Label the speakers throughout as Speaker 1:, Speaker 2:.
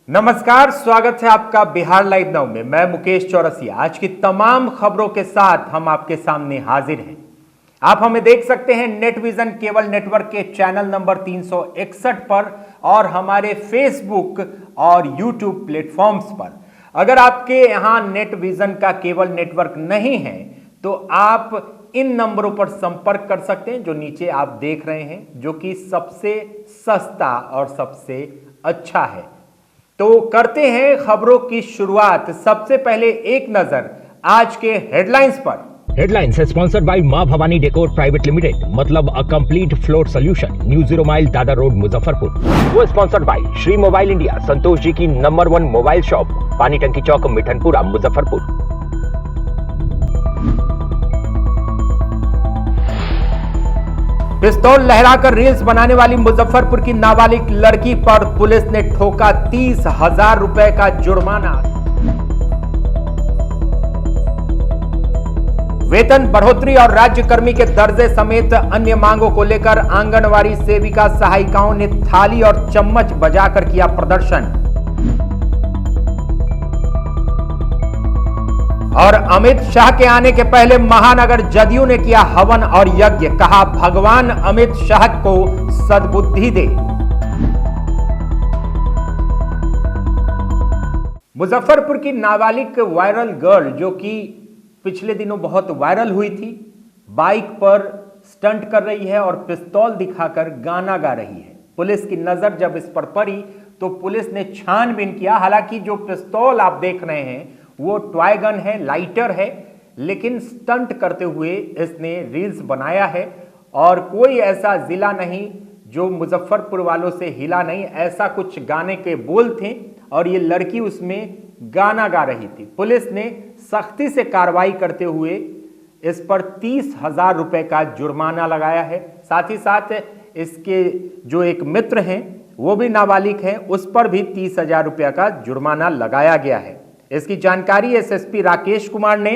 Speaker 1: नमस्कार, स्वागत है आपका बिहार लाइव नाउ में। मैं मुकेश चौरसिया आज की तमाम खबरों के साथ हम आपके सामने हाजिर हैं। आप हमें देख सकते हैं नेट विजन केबल नेटवर्क के चैनल नंबर 361 पर और हमारे फेसबुक और यूट्यूब प्लेटफॉर्म्स पर। अगर आपके यहां नेट विजन का केबल नेटवर्क नहीं है तो आप इन नंबरों पर संपर्क कर सकते हैं जो नीचे आप देख रहे हैं, जो कि सबसे सस्ता और सबसे अच्छा है। तो करते हैं खबरों की शुरुआत। सबसे पहले एक नजर आज के हेडलाइंस पर।
Speaker 2: हेडलाइंस स्पॉन्सर्ड बाय मां भवानी डेकोर प्राइवेट लिमिटेड, मतलब a complete floor solution, new 0 mile Dadar road Muzaffarpur. वो sponsored by Shri mobile India, Santosh ji की नंबर 1 मोबाइल शॉप, पानी टंकी चौक, मिठनपुरा, मुजफ्फरपुर।
Speaker 1: पिस्तौल लहराकर रील्स बनाने वाली मुजफ्फरपुर की नाबालिग लड़की पर पुलिस ने ठोका 30,000 रुपए का जुर्माना। वेतन बढ़ोतरी और राज्यकर्मी के दर्जे समेत अन्य मांगों को लेकर आंगनवाड़ी सेविका सहायिकाओं ने थाली और चम्मच बजाकर किया प्रदर्शन। और अमित शाह के आने के पहले महानगर जदयू ने किया हवन और यज्ञ, कहा भगवान अमित शाह को सद्बुद्धि दे। मुजफ्फरपुर की नाबालिग वायरल गर्ल जो कि पिछले दिनों बहुत वायरल हुई थी, बाइक पर स्टंट कर रही है और पिस्तौल दिखाकर गाना गा रही है। पुलिस की नजर जब इस पर पड़ी तो पुलिस ने छानबीन किया। हालांकि जो पिस्तौल आप देख रहे हैं वो टॉय गन है, लाइटर है, लेकिन स्टंट करते हुए इसने रील्स बनाया है। और कोई ऐसा जिला नहीं जो मुजफ्फरपुर वालों से हिला नहीं। ऐसा कुछ गाने के बोल थे और ये लड़की उसमें गाना गा रही थी। पुलिस ने सख्ती से कार्रवाई करते हुए इस पर 30,000 रुपए का जुर्माना लगाया है। साथ ही साथ इसके जो एक मित्र हैं वो भी नाबालिग हैं, उस पर भी 30,000 रुपया का जुर्माना लगाया गया है। इसकी जानकारी एसएसपी राकेश कुमार ने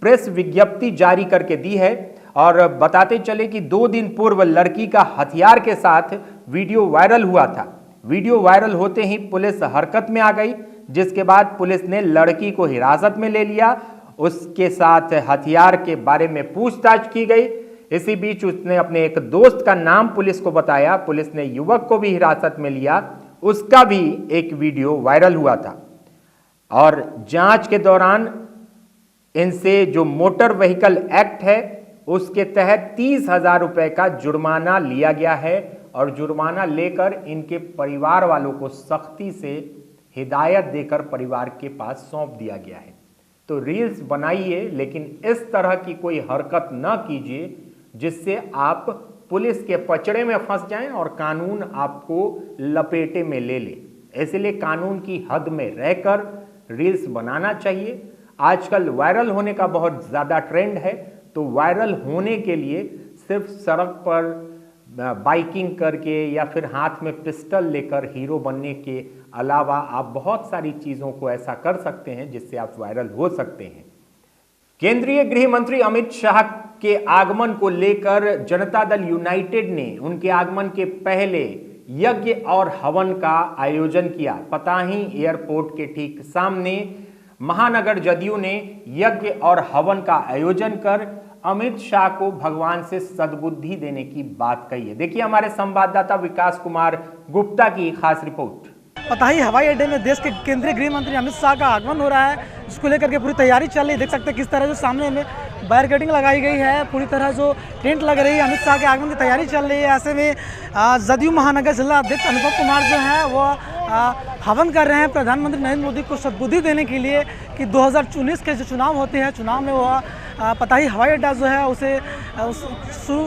Speaker 1: प्रेस विज्ञप्ति जारी करके दी है। और बताते चले कि 2 दिन पूर्व लड़की का हथियार के साथ वीडियो वायरल हुआ था। वीडियो वायरल होते ही पुलिस हरकत में आ गई, जिसके बाद पुलिस ने लड़की को हिरासत में ले लिया। उसके साथ हथियार के बारे में पूछताछ की गई। इसी बीच उसने अपने एक दोस्त का नाम पुलिस को बताया। पुलिस ने युवक को भी हिरासत में लिया, उसका भी एक वीडियो वायरल हुआ था। और जांच के दौरान इनसे जो मोटर व्हीकल एक्ट है उसके तहत 30,000 रुपए का जुर्माना लिया गया है। और जुर्माना लेकर इनके परिवार वालों को सख्ती से हिदायत देकर परिवार के पास सौंप दिया गया है। तो रील्स बनाइए, लेकिन इस तरह की कोई हरकत न कीजिए जिससे आप पुलिस के पचड़े में फंस जाएं और कानून आपको लपेटे में ले ले। इसलिए कानून की हद में रहकर रील्स बनाना चाहिए। आजकल वायरल होने का बहुत ज़्यादा ट्रेंड है, तो वायरल होने के लिए सिर्फ सड़क पर बाइकिंग करके या फिर हाथ में पिस्टल लेकर हीरो बनने के अलावा आप बहुत सारी चीज़ों को ऐसा कर सकते हैं जिससे आप वायरल हो सकते हैं। केंद्रीय गृह मंत्री अमित शाह के आगमन को लेकर जनता दल यूनाइटेड ने उनके आगमन के पहले यज्ञ और हवन का आयोजन किया। पताही एयरपोर्ट के ठीक सामने महानगर जदयू ने यज्ञ और हवन का आयोजन कर अमित शाह को भगवान से सद्बुद्धि देने की बात कही है। देखिए हमारे संवाददाता विकास कुमार गुप्ता की खास रिपोर्ट।
Speaker 3: पताही हवाई अड्डे में देश के केंद्रीय गृह मंत्री अमित शाह का आगमन हो रहा है, जिसको लेकर के पूरी तैयारी चल रही है। देख सकते हैं किस तरह जो सामने में बैरिकेडिंग लगाई गई है, पूरी तरह जो टेंट लग रही है, अमित शाह के आगमन की तैयारी चल रही है। ऐसे में जदयू महानगर जिला अध्यक्ष अनुभव कुमार जो हैं वो हवन कर रहे हैं प्रधानमंत्री नरेंद्र मोदी को सद्बुद्धि देने के लिए कि 2019 के जो चुनाव होते हैं, चुनाव में वो पताही हवाई अड्डा जो है उसे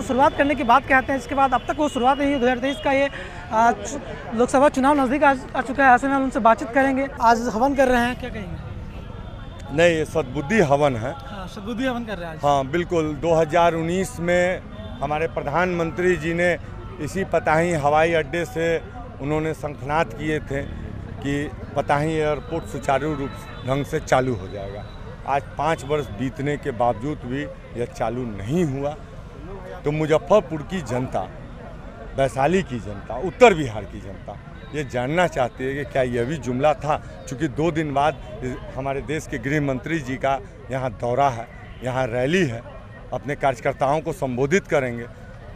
Speaker 3: शुरुआत करने की बात कहते हैं। इसके बाद अब तक वो शुरुआत नहीं हुई। 2023 का ये लोकसभा चुनाव नज़दीक आ चुका है। ऐसे में हम उनसे बातचीत करेंगे। आज हवन कर रहे हैं, क्या कहेंगे?
Speaker 4: नहीं, ये सद्बुद्धि हवन है।
Speaker 3: हाँ, सद्बुद्धि हवन कर रहे हैं आज।
Speaker 4: हाँ बिल्कुल। 2019 में हमारे प्रधानमंत्री जी ने इसी पताही हवाई अड्डे से उन्होंने शंखनाद किए थे कि पताही एयरपोर्ट सुचारू रूप ढंग से चालू हो जाएगा। आज 5 वर्ष बीतने के बावजूद भी यह चालू नहीं हुआ। तो मुजफ्फरपुर की जनता, वैशाली की जनता, उत्तर बिहार की जनता ये जानना चाहती है कि क्या यह भी जुमला था। चूँकि 2 दिन बाद हमारे देश के गृह मंत्री जी का यहाँ दौरा है, यहाँ रैली है, अपने कार्यकर्ताओं को संबोधित करेंगे,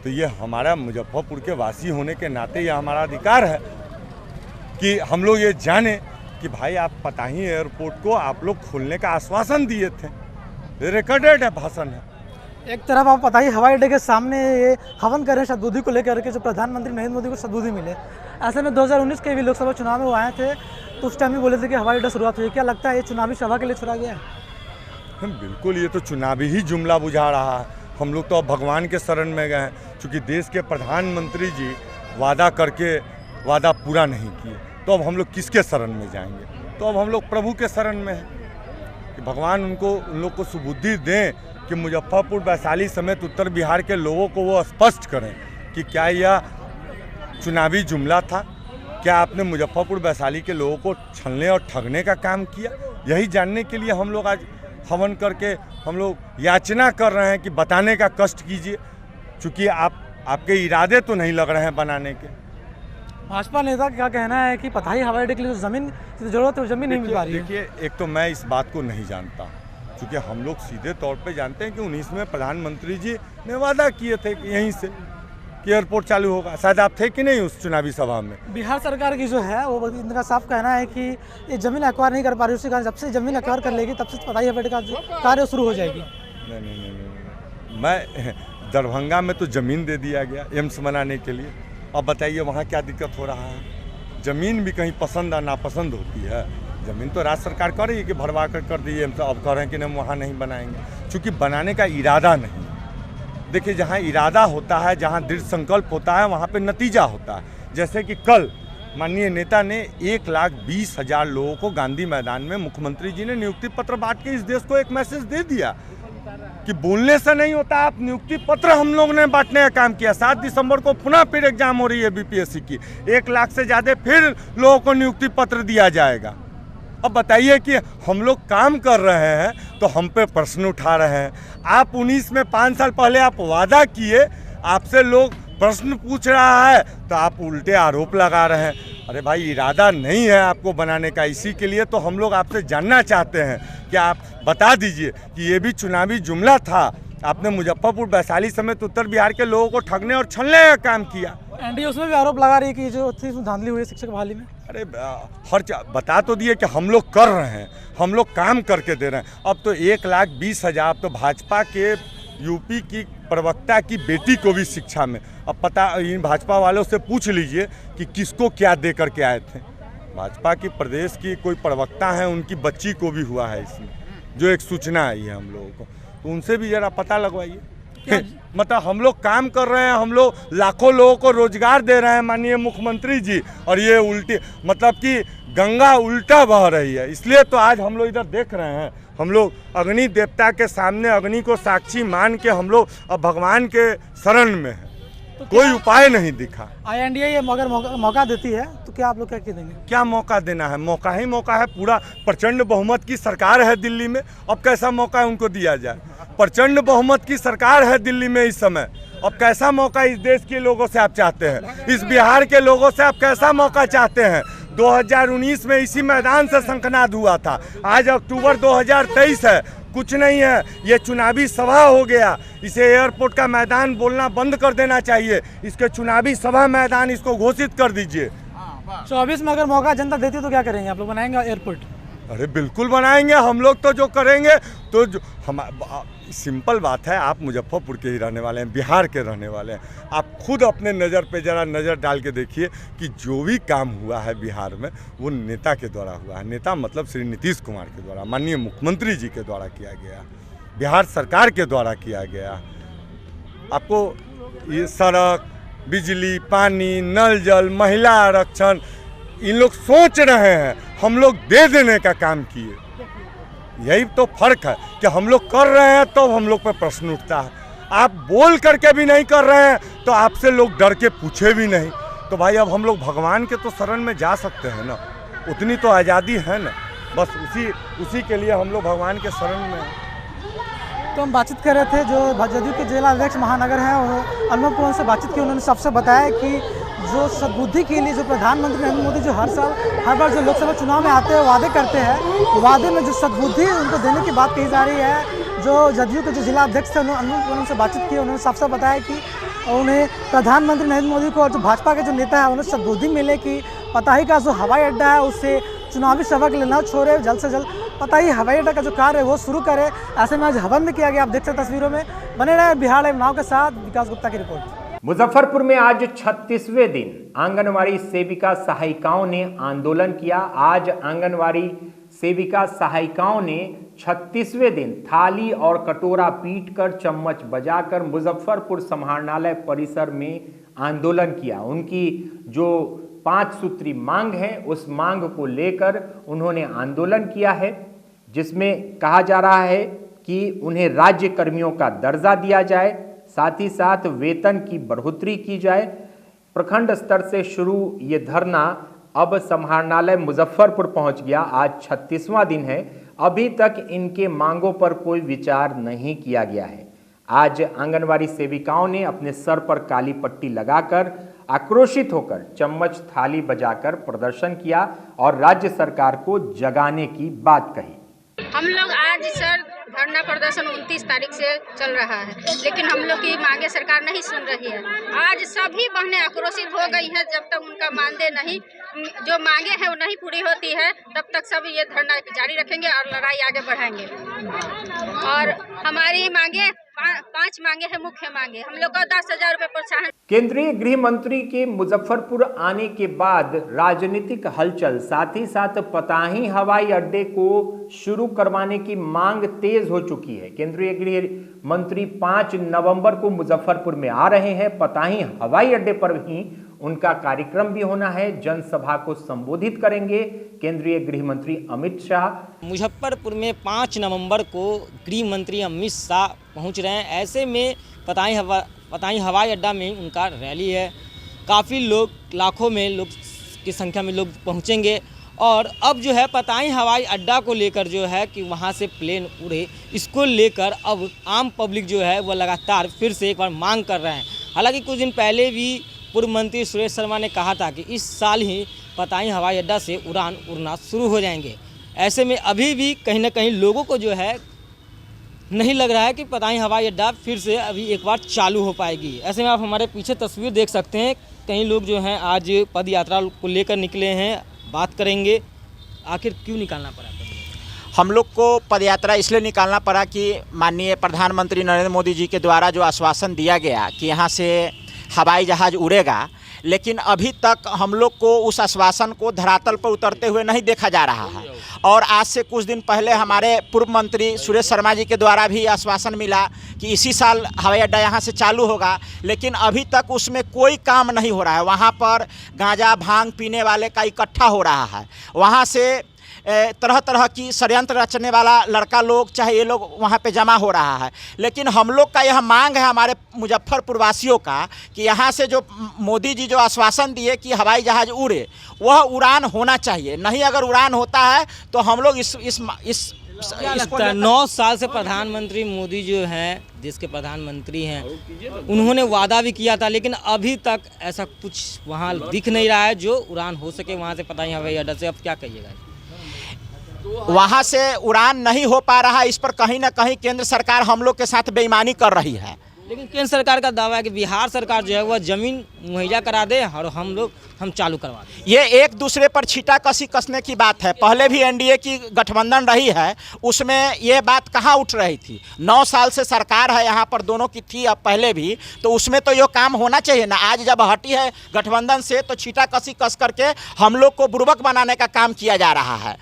Speaker 4: तो ये हमारा मुजफ्फरपुर के वासी होने के नाते ये हमारा अधिकार है कि हम लोग ये जाने कि भाई आप पताही एयरपोर्ट को आप लोग खोलने का आश्वासन दिए थे, रिकॉर्डेड है, भाषण है।
Speaker 3: एक तरफ आप पता ही हवाई अड्डे के सामने ये हवन कर रहे हैं सद्बुद्धि को लेकर के, जो प्रधानमंत्री नरेंद्र मोदी को सद्बुद्धि मिले। ऐसे में 2019 के भी लोकसभा चुनाव में वो आए थे, तो उस टाइम भी बोले थे कि हवाई अड्डा शुरुआत हुई। क्या लगता है ये चुनावी सभा के लिए छोड़ा गया है?
Speaker 4: बिल्कुल, ये तो चुनावी ही जुमला बुझा रहा है। हम लोग तो अब भगवान के शरण में गए हैं, क्योंकि देश के प्रधानमंत्री जी वादा करके वादा पूरा नहीं किए, तो अब हम लोग किसके शरण में जाएंगे? तो अब हम लोग प्रभु के शरण में हैं कि भगवान उन लोग को सुबुद्धि दें कि मुजफ्फरपुर, वैशाली समेत उत्तर बिहार के लोगों को वो स्पष्ट करें कि क्या यह चुनावी जुमला था, क्या आपने मुजफ्फरपुर वैशाली के लोगों को छलने और ठगने का काम किया। यही जानने के लिए हम लोग आज हवन करके हम लोग याचना कर रहे हैं कि बताने का कष्ट कीजिए, क्योंकि आपके इरादे तो नहीं लग रहे हैं बनाने के।
Speaker 3: भाजपा नेता का कहना है कि पताही हवाई अड्डे के लिए जो जमीन की जरूरत है वो जमीन नहीं मिल पा रही है।
Speaker 4: देखिए, एक तो मैं इस बात को नहीं जानता, क्योंकि हम लोग सीधे तौर पे जानते हैं कि 19 में प्रधानमंत्री जी ने वादा किए थे कि यहीं से कि एयरपोर्ट चालू होगा। शायद आप थे कि नहीं उस चुनावी सभा में?
Speaker 3: बिहार सरकार की जो है वो इनका साफ कहना है कि ये जमीन एक्वायर नहीं कर पा रही, उसके कारण जब से जमीन एक्वायर कर लेगी तब से पताही हवाई अड्डे का कार्य शुरू हो जाएगी।
Speaker 4: नहीं, मैं दरभंगा में तो ज़मीन दे दिया गया एम्स बनाने के लिए। अब बताइए वहाँ क्या दिक्कत हो रहा है? ज़मीन भी कहीं पसंद या नापसंद होती है। ज़मीन तो राज्य सरकार कर रही है कि भरवा कर दी एम्स, अब कह रहे हैं कि हम वहाँ नहीं बनाएंगे, क्योंकि बनाने का इरादा नहीं। देखिए, जहाँ इरादा होता है, जहाँ दृढ़ संकल्प होता है, वहाँ पे नतीजा होता है। जैसे कि कल माननीय नेता ने 1,20,000 लोगों को गांधी मैदान में मुख्यमंत्री जी ने नियुक्ति पत्र बांट के इस देश को एक मैसेज दे दिया कि बोलने से नहीं होता, आप नियुक्ति पत्र हम लोग ने बांटने का काम किया। 7 दिसंबर को पुनः फिर एग्जाम हो रही है बीपीएससी की, 1 लाख से ज़्यादा फिर लोगों को नियुक्ति पत्र दिया जाएगा। अब बताइए कि हम लोग काम कर रहे हैं तो हम पे प्रश्न उठा रहे हैं। आप 19 में 5 साल पहले आप वादा किए, आपसे लोग प्रश्न पूछ रहा है तो आप उल्टे आरोप लगा रहे हैं। अरे भाई, इरादा नहीं है आपको बनाने का, इसी के लिए तो हम लोग आपसे जानना चाहते हैं कि आप बता दीजिए कि ये भी चुनावी जुमला था। आपने मुजफ्फरपुर, वैशाली समेत उत्तर बिहार के लोगों को ठगने और छलने का काम किया।
Speaker 3: एनडीए उसमें भी आरोप लगा रही है कि जो थी उसमें धांधली हुई है शिक्षक बहाली में।
Speaker 4: अरे बता तो दिए कि हम लोग कर रहे हैं, हम लोग काम करके दे रहे हैं। अब तो 1,20,000 तो भाजपा के यूपी की प्रवक्ता की बेटी को भी शिक्षा में, अब पता इन भाजपा वालों से पूछ लीजिए कि किसको क्या दे करके आए थे। भाजपा की प्रदेश की कोई प्रवक्ता है, उनकी बच्ची को भी हुआ है इसमें, जो एक सूचना आई है हम लोगों को, तो उनसे भी ज़रा पता लगवाइए। मतलब हम लोग काम कर रहे हैं, हम लोग लाखों लोगों को रोजगार दे रहे हैं माननीय मुख्यमंत्री जी, और ये उल्टी मतलब कि गंगा उल्टा बह रही है। इसलिए तो आज हम लोग इधर देख रहे हैं, हम लोग अग्नि देवता के सामने अग्नि को साक्षी मान के हम लोग अब भगवान के शरण में हैं। तो कोई उपाय नहीं दिखा।
Speaker 3: INDA ये अगर मौका देती है तो क्या आप लोग क्या देंगे?
Speaker 4: क्या मौका देना है? मौका ही मौका है। पूरा प्रचंड बहुमत की सरकार है दिल्ली में, अब कैसा मौका उनको दिया जाए? प्रचंड बहुमत की सरकार है दिल्ली में इस समय, अब कैसा मौका इस देश के लोगों से आप चाहते हैं? इस बिहार के लोगों से आप कैसा मौका चाहते हैं? 2019 में इसी मैदान से शंखनाद हुआ था, आज अक्टूबर 2023 है, कुछ नहीं है। ये चुनावी सभा हो गया, इसे एयरपोर्ट का मैदान बोलना बंद कर देना चाहिए। इसके चुनावी सभा मैदान इसको घोषित कर दीजिए।
Speaker 3: 24 में अगर मौका जनता देती है तो क्या करेंगे आप लोग? बनाएंगे एयरपोर्ट?
Speaker 4: अरे बिल्कुल बनाएंगे हम लोग, तो जो करेंगे तो जो हम सिंपल बात है, आप मुजफ्फरपुर के ही रहने वाले हैं, बिहार के रहने वाले हैं। आप खुद अपने नज़र पे ज़रा नज़र डाल के देखिए कि जो भी काम हुआ है बिहार में वो नेता के द्वारा हुआ है। नेता मतलब श्री नीतीश कुमार के द्वारा, माननीय मुख्यमंत्री जी के द्वारा किया गया, बिहार सरकार के द्वारा किया गया। आपको ये सड़क, बिजली, पानी, नल जल, महिला आरक्षण इन लोग सोच रहे हैं, हम लोग दे देने का काम किए। यही तो फर्क है कि हम लोग कर रहे हैं तो हम लोग पे प्रश्न उठता है, आप बोल करके भी नहीं कर रहे हैं तो आपसे लोग डर के पूछे भी नहीं। तो भाई अब हम लोग भगवान के तो शरण में जा सकते हैं ना, उतनी तो आज़ादी है ना, बस उसी के लिए हम लोग भगवान के शरण में हैं।
Speaker 3: तो हम बातचीत कर रहे थे जो जदयू के जिला अध्यक्ष महानगर हैं, अनमोल पुरोहित से बातचीत की। उन्होंने सबसे बताया कि जो सद्बुद्धि के लिए जो प्रधानमंत्री नरेंद्र मोदी जो हर बार जो लोकसभा चुनाव में आते हैं वादे करते हैं, वादे में जो सद्बुद्धि उनको देने की बात कही जा रही है। जो जदयू के जो जिला अध्यक्ष थे उन्होंने बातचीत की, उन्होंने साफ साफ बताया कि उन्हें प्रधानमंत्री नरेंद्र मोदी को और जो भाजपा के जो नेता है उन्हें सद्बुद्धि मिले कि पताही का जो हवाई अड्डा है उससे चुनावी सभा के लिए न छोड़े, जल्द से जल्द पताही हवाई अड्डा का जो कार्य है वो शुरू करे। ऐसे में आज हवन भी किया गया, आप देख सकते तस्वीरों में। बने रहे बिहार लाइव नाउ के साथ, विकास गुप्ता की रिपोर्ट।
Speaker 1: मुजफ्फरपुर में आज 36वें दिन आंगनवाड़ी सेविका सहायिकाओं ने आंदोलन किया। आज आंगनवाड़ी सेविका सहायिकाओं ने 36वें दिन थाली और कटोरा पीटकर चम्मच बजाकर मुजफ्फरपुर समाहरणालय परिसर में आंदोलन किया। उनकी जो 5 सूत्री मांग है उस मांग को लेकर उन्होंने आंदोलन किया है, जिसमें कहा जा रहा है कि उन्हें राज्य कर्मियों का दर्जा दिया जाए, साथ ही साथ वेतन की बढ़ोतरी की जाए। प्रखंड स्तर से शुरू ये धरना अब समाहरणालय मुजफ्फरपुर पहुंच गया। आज 36वां दिन है, अभी तक इनके मांगों पर कोई विचार नहीं किया गया है। आज आंगनवाड़ी सेविकाओं ने अपने सर पर काली पट्टी लगाकर आक्रोशित होकर चम्मच थाली बजाकर प्रदर्शन किया और राज्य सरकार को जगाने की बात कही।
Speaker 5: हम लोग आज सर धरना प्रदर्शन 29 तारीख से चल रहा है, लेकिन हम लोग की मांगे सरकार नहीं सुन रही है। आज सभी बहनें आक्रोशित हो गई हैं। जब तक उनका मानदेय नहीं, जो मांगे हैं वो नहीं पूरी होती है, तब तक सब ये धरना जारी रखेंगे और लड़ाई आगे बढ़ाएंगे। और हमारी मांगे 5 मांगे हैं, मुख्य मांगे। हम लोग को 10,000 रुपये प्रोत्साहन।
Speaker 1: केंद्रीय गृह मंत्री के मुजफ्फरपुर आने के बाद राजनीतिक हलचल, साथ ही साथ पताही हवाई अड्डे को शुरू करवाने की मांग तेज हो चुकी है। केंद्रीय गृह मंत्री 5 नवंबर को मुजफ्फरपुर में आ रहे हैं। पताही हवाई अड्डे पर ही उनका कार्यक्रम भी होना है, जनसभा को संबोधित करेंगे केंद्रीय गृह मंत्री अमित शाह।
Speaker 6: मुजफ्फरपुर में 5 नवंबर को गृह मंत्री अमित शाह पहुंच रहे हैं। ऐसे में पताही हवाई अड्डा में उनका रैली है। काफ़ी लोग, लाखों में लोग की संख्या में लोग पहुंचेंगे। और अब जो है पताही हवाई अड्डा को लेकर जो है कि वहां से प्लेन उड़े, इसको लेकर अब आम पब्लिक जो है वह लगातार फिर से एक बार मांग कर रहे हैं। हालांकि कुछ दिन पहले भी पूर्व मंत्री सुरेश शर्मा ने कहा था कि इस साल ही पताही हवाई अड्डा से उड़ान उड़ना शुरू हो जाएंगे। ऐसे में अभी भी कहीं ना कहीं लोगों को जो है नहीं लग रहा है कि पताही हवाई अड्डा फिर से अभी एक बार चालू हो पाएगी। ऐसे में आप हमारे पीछे तस्वीर देख सकते हैं, कई लोग जो हैं आज पद यात्रा को लेकर निकले हैं। बात करेंगे आखिर क्यों निकालना पड़ा।
Speaker 7: हम लोग को पदयात्रा इसलिए निकालना पड़ा कि माननीय प्रधानमंत्री नरेंद्र मोदी जी के द्वारा जो आश्वासन दिया गया कि यहाँ से हवाई जहाज़ उड़ेगा, लेकिन अभी तक हम लोग को उस आश्वासन को धरातल पर उतरते हुए नहीं देखा जा रहा है। और आज से कुछ दिन पहले हमारे पूर्व मंत्री सुरेश शर्मा जी के द्वारा भी आश्वासन मिला कि इसी साल हवाई अड्डा यहाँ से चालू होगा, लेकिन अभी तक उसमें कोई काम नहीं हो रहा है। वहाँ पर गांजा भांग पीने वाले का इकट्ठा हो रहा है। वहाँ से तरह तरह की षड्यंत्र रचने वाला लड़का लोग, चाहे ये लोग वहाँ पे जमा हो रहा है। लेकिन हम लोग का यह मांग है हमारे मुजफ्फरपुर वासियों का कि यहाँ से जो मोदी जी जो आश्वासन दिए कि हवाई जहाज़ उड़े, वह उड़ान होना चाहिए। नहीं अगर उड़ान होता है तो हम लोग इस
Speaker 6: 9 साल से प्रधानमंत्री मोदी जो हैं, देश के प्रधानमंत्री हैं, उन्होंने वादा भी किया था, लेकिन अभी तक ऐसा कुछ वहाँ दिख नहीं रहा है जो उड़ान हो सके वहाँ से पताही हवाई अड्डा से। अब क्या कहिएगा।
Speaker 7: वहाँ से उड़ान नहीं हो पा रहा है, इस पर कहीं ना कहीं केंद्र सरकार हम लोग के साथ बेईमानी कर रही है।
Speaker 6: लेकिन केंद्र सरकार का दावा है कि बिहार सरकार जो है वह ज़मीन मुहैया करा दे और हम चालू करवा दें।
Speaker 7: ये एक दूसरे पर छीटा कसी कसने की बात है। पहले भी एनडीए की गठबंधन रही है, उसमें ये बात कहाँ उठ रही थी। 9 साल से सरकार है यहाँ पर, दोनों की थी अब पहले भी, तो उसमें तो ये काम होना चाहिए ना। आज जब हटी है गठबंधन से तो छीटा कसी कस करके हम लोग को बुर्बक बनाने का काम किया जा रहा है।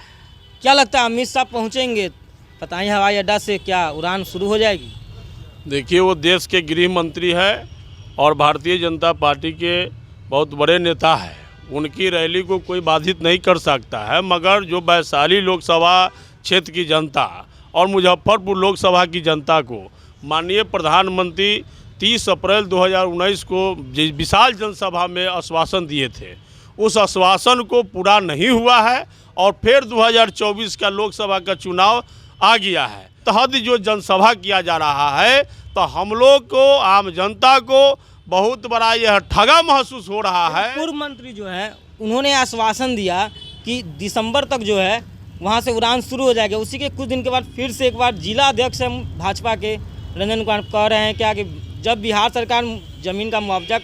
Speaker 6: क्या लगता है अमित शाह पहुँचेंगे पताही हवाई अड्डा से, क्या उड़ान शुरू हो जाएगी।
Speaker 8: देखिए, वो देश के गृह मंत्री है और भारतीय जनता पार्टी के बहुत बड़े नेता है। उनकी रैली को कोई बाधित नहीं कर सकता है, मगर जो वैशाली लोकसभा क्षेत्र की जनता और मुजफ्फरपुर लोकसभा की जनता को माननीय प्रधानमंत्री 30 अप्रैल 2019 को विशाल जनसभा में आश्वासन दिए थे, उस आश्वासन को पूरा नहीं हुआ है और फिर 2024 का लोकसभा का चुनाव आ गया है। तहत जो जनसभा किया जा रहा है, तो हम लोग को, आम जनता को बहुत बड़ा यह ठगा महसूस हो रहा है।
Speaker 6: पूर्व मंत्री जो है उन्होंने आश्वासन दिया कि दिसंबर तक जो है वहाँ से उड़ान शुरू हो जाएगी। उसी के कुछ दिन के बाद फिर से एक बार जिला अध्यक्ष हम भाजपा के रंजन कुमार कह रहे हैं क्या कि जब बिहार सरकार ज़मीन का मुआवजा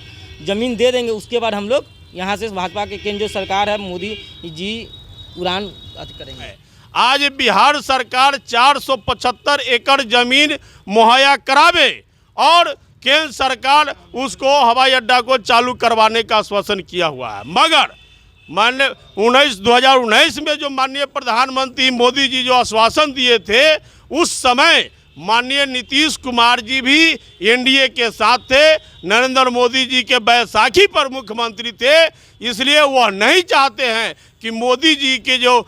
Speaker 6: ज़मीन दे देंगे उसके बाद हम लोग यहाँ से भाजपा के केंद्र जो सरकार है मोदी जी उड़ान करेंगे।
Speaker 8: आज बिहार सरकार 475 एकड़ जमीन मुहैया करावे और केंद्र सरकार उसको हवाई अड्डा को चालू करवाने का आश्वासन किया हुआ है, मगर माननीय 2019 में जो माननीय प्रधानमंत्री मोदी जी जो आश्वासन दिए थे उस समय माननीय नीतीश कुमार जी भी एनडीए के साथ थे, नरेंद्र मोदी जी के बैसाखी पर मुख्यमंत्री थे, इसलिए वह नहीं चाहते हैं कि मोदी जी के जो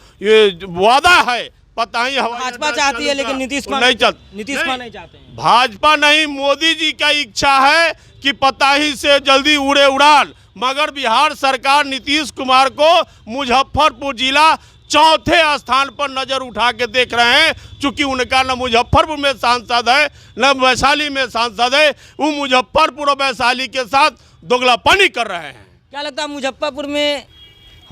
Speaker 8: वादा है पता ही
Speaker 6: भाजपा चाहती है लेकिन नीतीश कुमार नहीं चाहते हैं।
Speaker 8: भाजपा नहीं, मोदी जी का इच्छा है कि पताही से जल्दी उड़े उड़ान, मगर बिहार सरकार नीतीश कुमार को मुजफ्फरपुर जिला चौथे स्थान पर नजर उठा के देख रहे हैं, चूंकि उनका न मुजफ्फरपुर में सांसद है न वैशाली में सांसद है, वो मुजफ्फरपुर और वैशाली के साथ दोगलापनी कर रहे हैं।
Speaker 6: क्या लगता है मुजफ्फरपुर में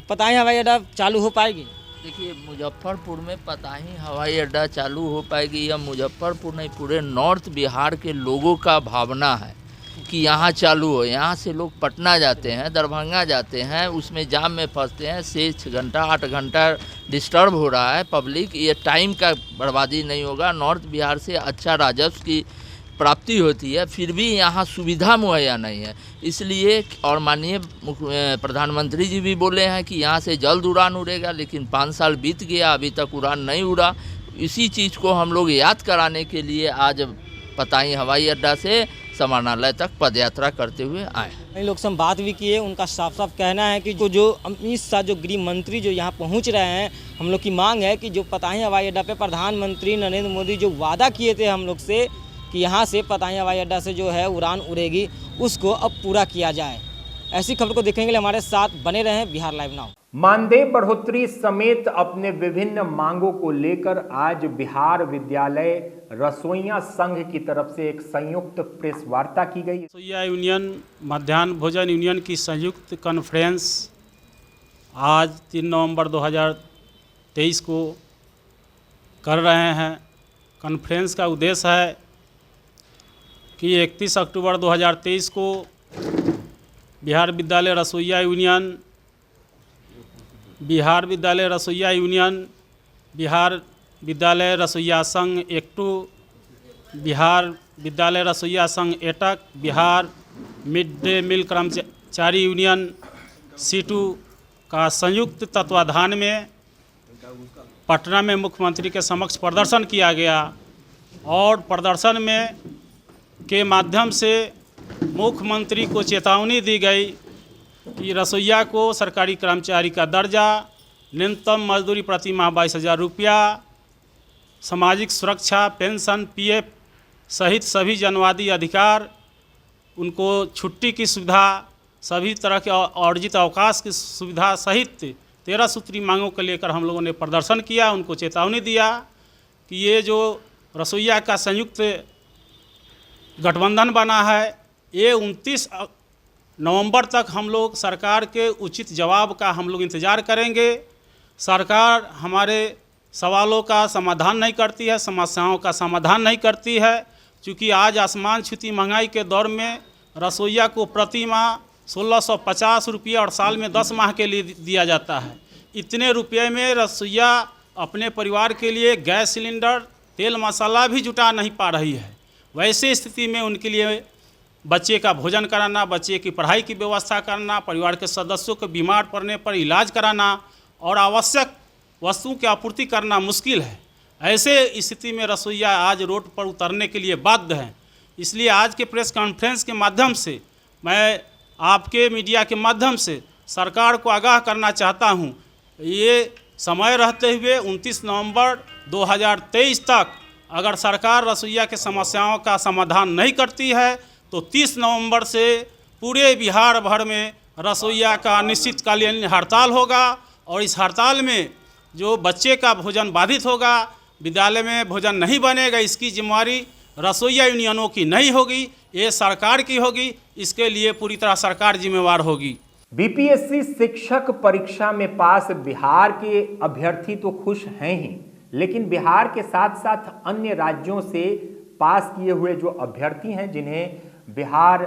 Speaker 6: पताही हवाई अड्डा चालू हो पाएगी?
Speaker 9: देखिए, मुजफ्फरपुर में पताही हवाई अड्डा चालू हो पाएगी या मुजफ्फरपुर नहीं, पूरे नॉर्थ बिहार के लोगों का भावना है कि यहाँ चालू हो। यहाँ से लोग पटना जाते हैं, दरभंगा जाते हैं, उसमें जाम में फंसते हैं, 6 घंटा 8 घंटा डिस्टर्ब हो रहा है पब्लिक। ये टाइम का बर्बादी नहीं होगा, नॉर्थ बिहार से अच्छा राजस्व की प्राप्ति होती है, फिर भी यहाँ सुविधा मुहैया नहीं है। इसलिए और माननीय प्रधानमंत्री जी भी बोले हैं कि यहाँ से जल्द उड़ान उड़ेगा, लेकिन 5 साल बीत गया, अभी तक उड़ान नहीं उड़ा। इसी चीज़ को हम लोग याद कराने के लिए आज पताही हवाई अड्डा से समाहरणालय तक पदयात्रा करते हुए आए।
Speaker 6: कई लोग से बात भी किए, उनका साफ साफ कहना है कि जो अमित शाह जो गृह मंत्री जो यहाँ पहुँच रहे हैं, हम लोग की मांग है कि जो पताही हवाई अड्डा पे प्रधानमंत्री नरेंद्र मोदी जो वादा किए थे हम लोग से कि यहाँ से पताही हवाई अड्डा से जो है उड़ान उड़ेगी, उसको अब पूरा किया जाए। ऐसी खबर को देखने के लिए हमारे साथ बने रहें बिहार लाइव नाउ।
Speaker 1: मानदेय बढ़ोतरी समेत अपने विभिन्न मांगों को लेकर आज बिहार विद्यालय रसोइया संघ की तरफ से एक संयुक्त प्रेस वार्ता की गई।
Speaker 10: रसोइया यूनियन, मध्याह्न भोजन यूनियन की संयुक्त कॉन्फ्रेंस आज 3 नवंबर 2023 को कर रहे हैं। कॉन्फ्रेंस का उद्देश्य है कि 31 अक्टूबर 2023 को बिहार विद्यालय रसोइया यूनियन, बिहार विद्यालय रसोइया यूनियन, बिहार विद्यालय रसोइया संघ एकटू, बिहार विद्यालय रसोइया संघ AITUC, Bihar mid day meal कर्मचारी यूनियन सीटू का संयुक्त तत्वाधान में पटना में मुख्यमंत्री के समक्ष प्रदर्शन किया गया और प्रदर्शन में के माध्यम से मुख्यमंत्री को चेतावनी दी गई कि रसोइया को सरकारी कर्मचारी का दर्जा, न्यूनतम मजदूरी प्रति माह 22,000 रुपया, सामाजिक सुरक्षा, पेंशन, पीएफ सहित सभी जनवादी अधिकार, उनको छुट्टी की सुविधा, सभी तरह के अर्जित अवकाश की सुविधा सहित 13 सूत्री मांगों को लेकर हम लोगों ने प्रदर्शन किया। उनको चेतावनी दिया कि ये जो रसोइया का संयुक्त गठबंधन बना है, ये 29 नवंबर तक हम लोग सरकार के उचित जवाब का हम लोग इंतज़ार करेंगे। सरकार हमारे सवालों का समाधान नहीं करती है, समस्याओं का समाधान नहीं करती है, क्योंकि आज आसमान छूती महंगाई के दौर में रसोइया को प्रति माह 1650 रुपये और साल में 10 माह के लिए दिया जाता है। इतने रुपये में रसोइया अपने परिवार के लिए गैस सिलेंडर, तेल मसाला भी जुटा नहीं पा रही है। वैसे स्थिति में उनके लिए बच्चे का भोजन कराना, बच्चे की पढ़ाई की व्यवस्था करना, परिवार के सदस्यों को बीमार पड़ने पर इलाज कराना और आवश्यक वस्तुओं की आपूर्ति करना मुश्किल है। ऐसे स्थिति में रसोइया आज रोड पर उतरने के लिए बाध्य हैं। इसलिए आज के प्रेस कॉन्फ्रेंस के माध्यम से मैं आपके मीडिया के माध्यम से सरकार को आगाह करना चाहता हूं, ये समय रहते हुए 29 नवंबर 2023 तक अगर सरकार रसोइया के समस्याओं का समाधान नहीं करती है तो 30 नवंबर से पूरे बिहार भर में रसोइया का अनिश्चितकालीन हड़ताल होगा और इस हड़ताल में जो बच्चे का भोजन बाधित होगा, विद्यालय में भोजन नहीं बनेगा, इसकी जिम्मेवारी रसोइया यूनियनों की नहीं होगी, ये सरकार की होगी। इसके लिए पूरी तरह सरकार जिम्मेवार होगी।
Speaker 1: बीपीएससी शिक्षक परीक्षा में पास बिहार के अभ्यर्थी तो खुश हैं ही, लेकिन बिहार के साथ साथ अन्य राज्यों से पास किए हुए जो अभ्यर्थी हैं, जिन्हें बिहार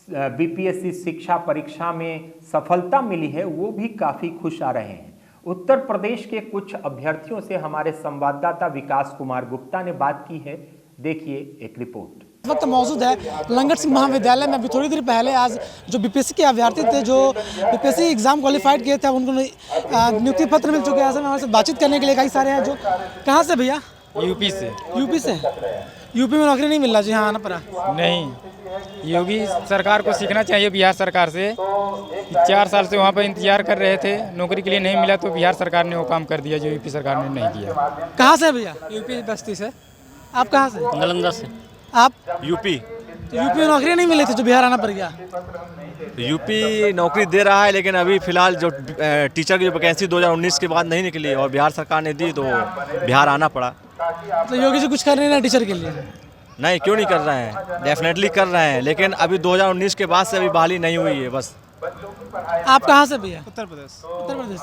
Speaker 1: बीपीएससी शिक्षा परीक्षा में सफलता मिली है, वो भी काफ़ी खुश आ रहे हैं। उत्तर प्रदेश के कुछ अभ्यर्थियों से हमारे संवाददाता विकास कुमार गुप्ता ने बात की है। देखिए एक रिपोर्ट।
Speaker 3: इस वक्त मौजूद है लंगर सिंह महाविद्यालय में। अभी थोड़ी देर पहले आज जो बीपीएससी के अभ्यर्थी थे, जो बीपीएससी एग्जाम क्वालिफाइड किए थे, उनको नियुक्ति पत्र मिल चुके हैं। ऐसे में हमारे साथ बातचीत करने के लिए कई सारे हैं। जो कहाँ से भैया?
Speaker 11: यूपी से।
Speaker 3: यूपी से? यूपी में नौकरी नहीं मिल रहा? जी हाँ, आना पड़ा।
Speaker 11: नहीं, योगी सरकार को सीखना चाहिए बिहार सरकार से। 4 साल से वहाँ पर इंतजार कर रहे थे, नौकरी के लिए नहीं मिला, तो बिहार सरकार ने वो काम कर दिया जो यूपी सरकार ने नहीं किया।
Speaker 3: कहाँ से भैया?
Speaker 11: यूपी बस्ती से।
Speaker 3: आप कहाँ से?
Speaker 11: नालंदा से।
Speaker 3: आप?
Speaker 12: यूपी।
Speaker 3: यूपी में नौकरी नहीं मिली थी, जो बिहार आना पड़ गया?
Speaker 12: यूपी नौकरी दे रहा है, लेकिन अभी फिलहाल जो टीचर की जो वैकेंसी 2019 के बाद नहीं निकली और बिहार सरकार ने दी, तो बिहार आना पड़ा।
Speaker 3: तो योगी जी कुछ कर रहे हैं टीचर के लिए?
Speaker 12: नहीं, क्यों नहीं कर रहे हैं, डेफिनेटली कर रहे हैं, लेकिन अभी 2019 के बाद से अभी बहाली नहीं हुई है बस।
Speaker 3: आप कहाँ से भैया?
Speaker 11: उत्तर प्रदेश।
Speaker 3: उत्तर प्रदेश।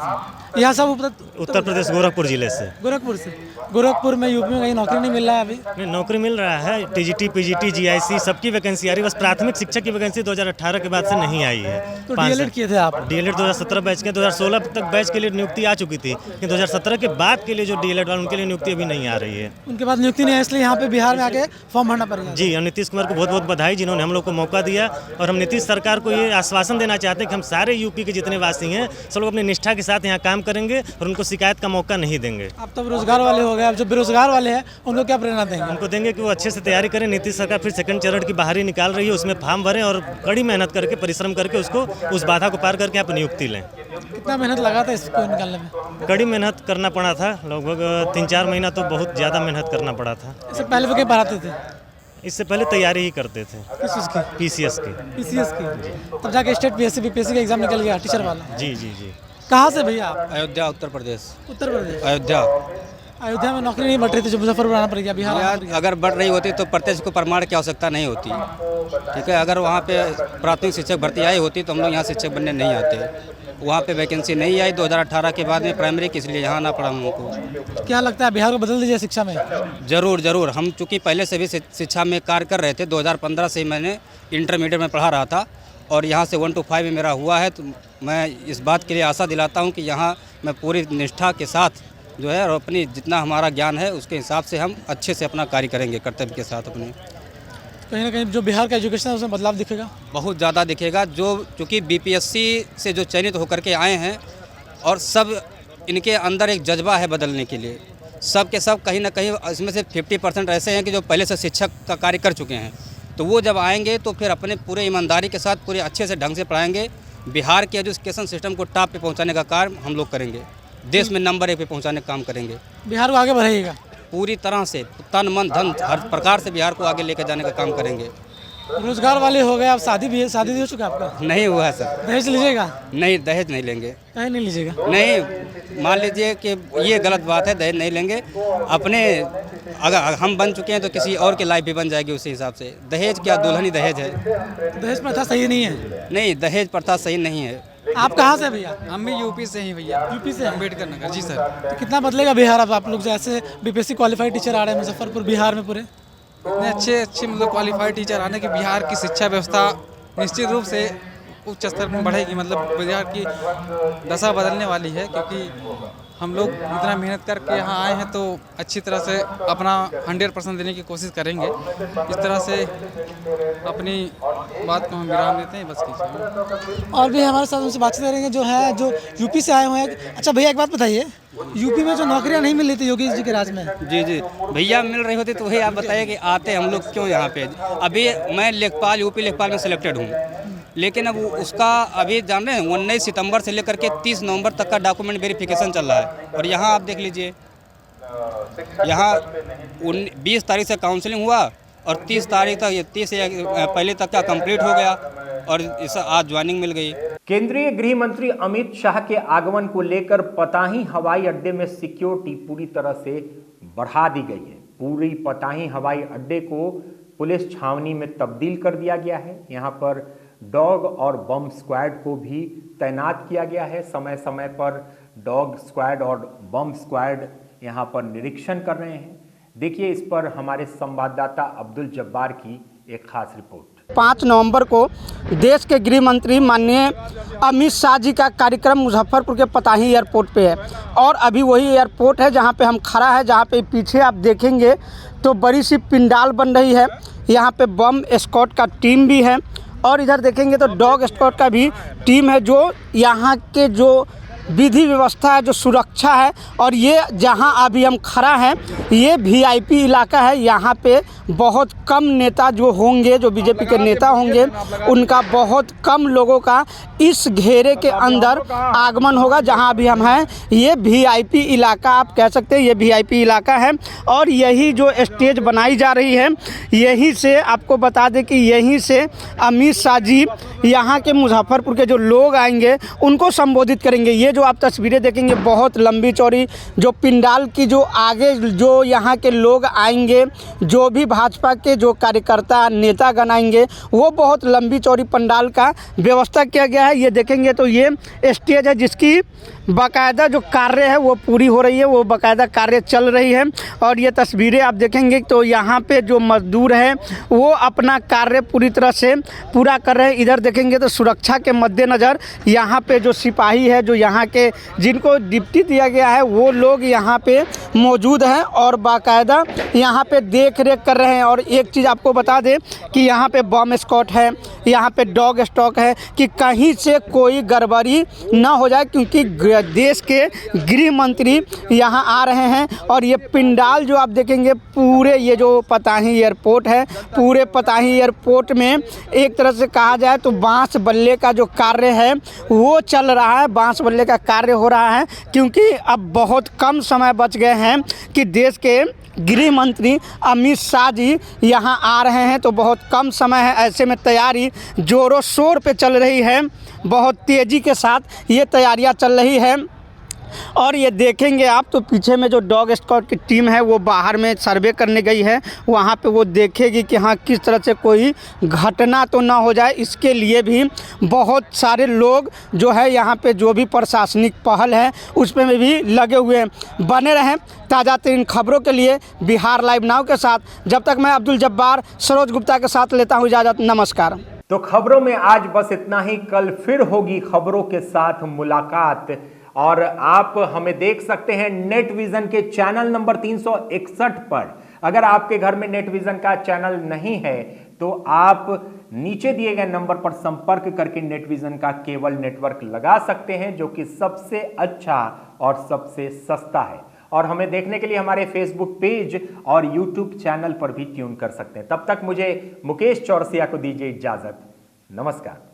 Speaker 3: यहाँ सब
Speaker 13: उत्तर प्रदेश गोरखपुर जिले से।
Speaker 3: गोरखपुर से? गोरखपुर में यूपी में कहीं नौकरी नहीं मिल रहा है अभी?
Speaker 13: नहीं, नौकरी मिल रहा है। टीजीटी, पीजीटी, जीआईसी सबकी वैकेंसी आ रही है, बस प्राथमिक शिक्षक की वैकेंसी 2018 के बाद से नहीं आई है।
Speaker 3: तो डीएलएड किए थे आप?
Speaker 13: डीएलएड 2017 बैच के, 2016 तक बैच के लिए नियुक्ति आ चुकी थी, लेकिन 2017 के बाद के लिए जो डीएलएड वाले उनके लिए नियुक्ति अभी नहीं आ रही है।
Speaker 3: उनके बाद नियुक्ति नहीं है, इसलिए यहाँ पे बिहार में आके फॉर्म भरना पड़ेगा।
Speaker 13: जी, और नीतीश कुमार को बहुत बहुत बधाई, जिन्होंने हम लोग को मौका दिया। और हम नीतीश सरकार को ये आश्वासन देना चाहते हैं कि हम सारे यूपी के जितने वासी हैं सब लोग अपनी निष्ठा के साथ यहाँ काम करेंगे और उनको शिकायत का मौका नहीं देंगे।
Speaker 3: आप तो बेरोजगार वाले हो गए, अब जो बेरोजगार वाले हैं उनको क्या प्रेरणा देंगे?
Speaker 13: उनको देंगे कि वो अच्छे से तैयारी करें। नीतीश सरकार फिर सेकंड चरण की बाहरी निकाल रही है, उसमें फॉर्म भरें और कड़ी मेहनत करके, परिश्रम करके उसको उस बाधा को पार करके आप नियुक्ति लें।
Speaker 3: कितना मेहनत लगा था इसको निकालने में?
Speaker 13: कड़ी मेहनत करना पड़ा था, लगभग 3-4 महीना तो बहुत ज़्यादा मेहनत करना पड़ा था।
Speaker 3: इससे पहले वो क्या पढ़ाते थे?
Speaker 13: इससे पहले तैयारी ही करते थे।
Speaker 3: किस चीज़ की?
Speaker 13: पीसीएस की।
Speaker 3: पीसीएस की? तब जाके स्टेट पीएससी बीपीएससी का एग्जाम निकल गया टीचर वाला?
Speaker 13: जी जी जी।
Speaker 3: कहाँ से भैया आप?
Speaker 11: अयोध्या, उत्तर प्रदेश।
Speaker 3: उत्तर प्रदेश?
Speaker 11: अयोध्या।
Speaker 3: अयोध्या में नौकरी नहीं बढ़ रही थी, जो मुजफ्फरपुर आना पड़ गया, बिहार?
Speaker 11: अगर बढ़ रही होती तो प्रत्यक्ष को प्रमाण की आवश्यकता नहीं होती, ठीक है। अगर वहाँ पे प्राथमिक शिक्षक भर्ती आई होती तो हम लोग यहाँ शिक्षक बनने नहीं आते। वहाँ पे वैकेंसी नहीं आई 2018 के बाद में प्राइमरी की, इसलिए यहाँ आना पड़ा हमको।
Speaker 3: क्या लगता है बिहार को बदल दीजिए शिक्षा में?
Speaker 11: जरूर जरूर। हम चूँकि पहले से भी शिक्षा में कार्य कर रहे थे, 2015 से मैंने इंटरमीडिएट में पढ़ा रहा था और यहाँ से 1 to 5 में मेरा हुआ है। तो मैं इस बात के लिए आशा दिलाता हूँ कि यहाँ मैं पूरी निष्ठा के साथ जो है और अपनी जितना हमारा ज्ञान है उसके हिसाब से हम अच्छे से अपना कार्य करेंगे, कर्तव्य के साथ अपने।
Speaker 3: कहीं ना कहीं जो बिहार का एजुकेशन है उसमें बदलाव दिखेगा?
Speaker 11: बहुत ज़्यादा दिखेगा। जो चूँकि बीपीएससी से जो चयनित होकर के आए हैं और सब इनके अंदर एक जज्बा है बदलने के लिए, सब के सब कहीं ना कहीं इसमें से 50% ऐसे हैं कि जो पहले से शिक्षक का कार्य कर चुके हैं। तो वो जब आएंगे तो फिर अपने पूरे ईमानदारी के साथ पूरे अच्छे से ढंग से पढ़ाएंगे। बिहार के एजुकेशन सिस्टम को टॉप पे पहुंचाने का कार्य हम लोग करेंगे, देश में नंबर 1 पे पहुंचाने का काम करेंगे।
Speaker 3: बिहार को आगे बढ़ाइएगा?
Speaker 11: पूरी तरह से तन मन धन हर प्रकार से बिहार को आगे लेकर जाने का काम करेंगे।
Speaker 3: रोजगार वाले हो गए, आप शादी भी हो चुका आपका?
Speaker 11: नहीं हुआ है सर।
Speaker 3: दहेज लीजिएगा?
Speaker 11: नहीं, दहेज नहीं लेंगे।
Speaker 3: कहीं नहीं लीजिएगा?
Speaker 11: नहीं, मान लीजिए कि ये गलत बात है, दहेज नहीं लेंगे। अपने अगर हम बन चुके हैं तो किसी और की लाइफ भी बन जाएगी उसी हिसाब से। दहेज क्या, दुल्हन ही दहेज है।
Speaker 3: दहेज प्रथा सही नहीं है?
Speaker 11: नहीं, दहेज प्रथा सही नहीं है।
Speaker 3: आप कहाँ से भैया?
Speaker 11: हम भी यूपी से ही भैया।
Speaker 3: यूपी से?
Speaker 11: अम्बेडकर नगर। जी सर।
Speaker 3: तो कितना बदलेगा बिहार अब आप लोग जैसे बीपीएससी क्वालिफाइड टीचर आ रहे हैं मुजफ्फरपुर बिहार में पूरे?
Speaker 11: इतने अच्छे मतलब क्वालिफाइड टीचर आने के बिहार की शिक्षा व्यवस्था निश्चित रूप से उच्च स्तर में बढ़ेगी। मतलब बिहार की दशा बदलने वाली है, क्योंकि हम लोग इतना मेहनत करके यहाँ आए हैं तो अच्छी तरह से अपना 100% देने की कोशिश करेंगे। इस तरह से अपनी बात को हम विराम देते हैं, बस कीजिए।
Speaker 3: और भी हमारे साथ उनसे बातचीत करेंगे जो है जो यूपी से आए हुए हैं। अच्छा भैया, एक बात बताइए, यूपी में जो नौकरियां नहीं मिल रही थी योगी जी के राज में?
Speaker 11: जी जी भैया, मिल रही होती तो वही आप बताइए कि आते हम लोग क्यों यहाँ पे। अभी मैं लेखपाल, यूपी लेखपाल में सिलेक्टेड हूँ, लेकिन अब उसका अभी जान रहे हैं 19 सितंबर से लेकर के 30 नवंबर तक का डॉक्यूमेंट वेरिफिकेशन चल रहा है। और यहाँ आप देख लीजिए, यहाँ 20 तारीख से काउंसलिंग हुआ और 30 तारीख तक, 30 पहले तक का कंप्लीट हो गया और इस आज ज्वाइनिंग मिल गई।
Speaker 1: केंद्रीय गृह मंत्री अमित शाह के आगमन को लेकर पताही हवाई अड्डे में सिक्योरिटी पूरी तरह से बढ़ा दी गई है। पूरी पताही हवाई अड्डे को पुलिस छावनी में तब्दील कर दिया गया है। यहाँ पर डॉग और बम स्क्वाड को भी तैनात किया गया है। समय समय पर डॉग स्क्वाड और बम स्क्वाड यहाँ पर निरीक्षण कर रहे हैं। देखिए इस पर हमारे संवाददाता अब्दुल जब्बार की एक खास रिपोर्ट।
Speaker 14: 5 नवंबर को देश के गृह मंत्री माननीय अमित शाह जी का कार्यक्रम मुजफ्फरपुर के पताही एयरपोर्ट पे है और अभी वही एयरपोर्ट है जहां पे हम खड़ा है, जहां पे पीछे आप देखेंगे तो बड़ी सी पिंडाल बन रही है। यहां पे बम स्क्वाड का टीम भी है और इधर देखेंगे तो डॉग स्क्वाड का भी टीम है, जो यहाँ के जो विधि व्यवस्था है, जो सुरक्षा है। और ये जहां अभी हम खड़ा हैं ये वीआईपी इलाका है। यहाँ पे बहुत कम नेता जो होंगे, जो बीजेपी के नेता होंगे, उनका बहुत कम लोगों का इस घेरे के अंदर आगमन होगा। जहां अभी हम हैं ये वीआईपी इलाका आप कह सकते हैं, ये वीआईपी इलाका है। और यही जो स्टेज बनाई जा रही है, यहीं से आपको बता दें कि यहीं से अमित शाह जी यहाँ के मुजफ्फरपुर के जो लोग आएंगे उनको संबोधित करेंगे। ये जो आप तस्वीरें देखेंगे बहुत लंबी चौड़ी, जो पिंडाल की जो आगे जो यहाँ के लोग आएंगे, जो भी भाजपा के जो कार्यकर्ता नेतागण आएंगे, वो बहुत लंबी चौड़ी पंडाल का व्यवस्था किया गया है। ये देखेंगे तो ये स्टेज है जिसकी बाकायदा जो कार्य है वो पूरी हो रही है, वो बाकायदा कार्य चल रही है। और ये तस्वीरें आप देखेंगे तो यहाँ पे जो मजदूर हैं वो अपना कार्य पूरी तरह से पूरा कर रहे हैं। इधर देखेंगे तो सुरक्षा के मद्देनज़र यहाँ पे जो सिपाही है, जो यहाँ के जिनको ड्यूटी दिया गया है, वो लोग यहाँ पे मौजूद हैं और बाकायदा यहाँ पे देख रेख कर रहे हैं। और एक चीज़ आपको बता दें कि यहाँ पे बम स्क्वाड है, यहाँ पे डॉग स्टॉक है, कि कहीं से कोई गड़बड़ी ना हो जाए, क्योंकि देश के गृह मंत्री यहाँ आ रहे हैं। और ये पिंडाल जो आप देखेंगे पूरे, ये जो पताही एयरपोर्ट है, पूरे पताही एयरपोर्ट में एक तरह से कहा जाए तो बांस बल्ले का जो कार्य है वो चल रहा है, बांस बल्ले का कार्य हो रहा है। क्योंकि अब बहुत कम समय बच गए हैं कि देश के गृह मंत्री अमित शाह जी यहाँ आ रहे हैं, तो बहुत कम समय है। ऐसे में तैयारी जोरों शोर पे चल रही है, बहुत तेज़ी के साथ ये तैयारियां चल रही है। और ये देखेंगे आप तो पीछे में जो डॉग स्क्वाड की टीम है वो बाहर में सर्वे करने गई है, वहाँ पे वो देखेगी कि हाँ किस तरह से कोई घटना तो ना हो जाए। इसके लिए भी बहुत सारे लोग जो है यहाँ पे जो भी प्रशासनिक पहल है उस पर भी लगे हुए हैं। बने रहें ताज़ा तरीन खबरों के लिए बिहार लाइव नाउ के साथ। जब तक मैं अब्दुल जब्बार सरोज गुप्ता के साथ लेता हूँ इजाज़त, नमस्कार।
Speaker 1: तो खबरों में आज बस इतना ही। कल फिर होगी खबरों के साथ मुलाकात और आप हमें देख सकते हैं नेट विजन के चैनल नंबर 361 पर। अगर आपके घर में नेट विजन का चैनल नहीं है तो आप नीचे दिए गए नंबर पर संपर्क करके नेट विजन का केबल नेटवर्क लगा सकते हैं, जो कि सबसे अच्छा और सबसे सस्ता है। और हमें देखने के लिए हमारे फेसबुक पेज और यूट्यूब चैनल पर भी ट्यून कर सकते हैं। तब तक मुझे मुकेश चौरसिया को दीजिए इजाजत। नमस्कार।